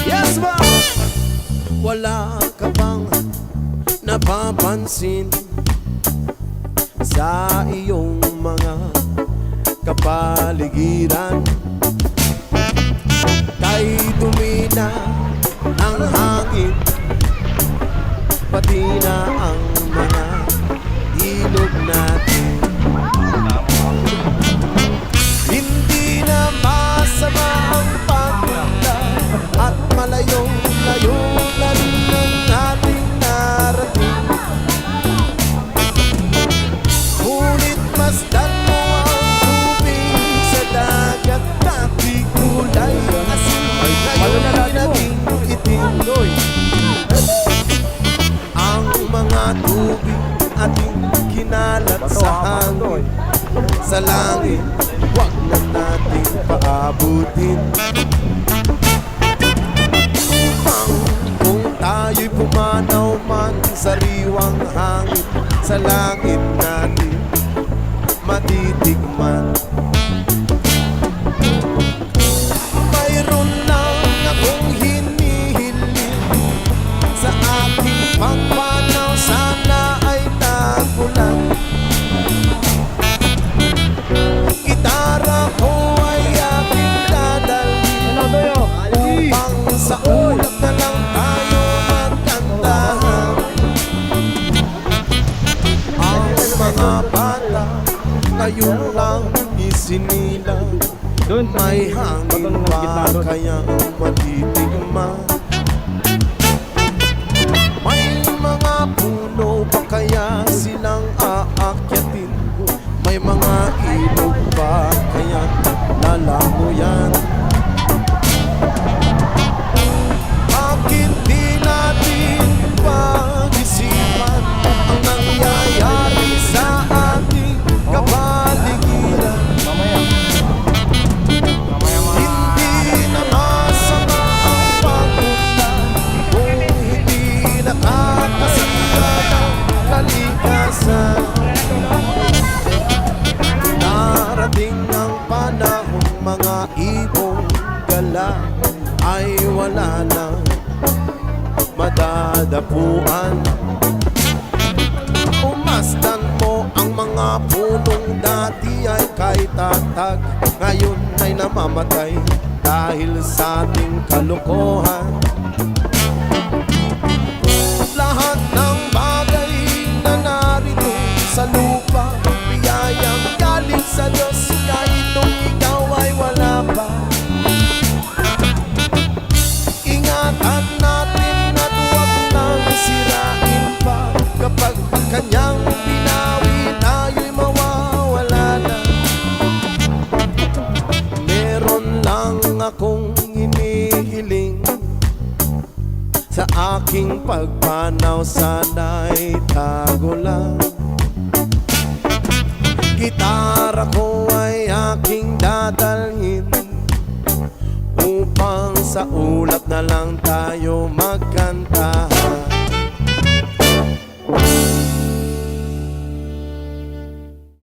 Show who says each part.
Speaker 1: Yes, ba? Wala ka bang napapansin sa iyong mga kapaligiran? Kay dumi na ang hangin, pati na ang mga ilog natin. Hindi na masama ang pagpunta at malayong-layo na rin ang ating narating. Ngunit masdan mo ang tubig sa dagat, dati kulay asin, ngayon ay naging itim. Ang mga tubig ating kinalat sa hangin, sa langit, huwag na natin paabutin. Kung tayo'y pumanaw man sa sariwang hangin, sa langit natin matitikman. Mayroon lang akong hinihiling sa aking pagpanaw, sana ay nagulang. Gitara ko ay aking dadalhin upang sa ulap na lang tayo magkantahan. Ang mga bata ngayon lang isinilang, may hangin pa kaya matitigman. May mga puno pa kaya silang aakyatin, may mga ilog pa kaya lalamuyan. Bakit di natin pag-isipan ang nangyayari sa ating kapaligiran? Hindi na masama ang pagpunta kung hindi nakakasira ng kalikasan. Darating ang panahong mga ibong gala ay wala na madadapuan. Umasdan mo ang mga punong dati ay kay tatag, ngayon ay namamatay dahil sa ating kalokohan. Lahat ng bagay na narito sa lupa, biyayang galing sa Diyos, kahit nung ikaw ay wala pa. Ingatan natin at huwag nang sirain pa, kapag kanyang binawi tayo'y mawawala na. Meron lang akong inihiling sa aking pagpanaw, sana'y tago lang. Gitara ko ay aking dadalhin upang sa ulap na lang tayo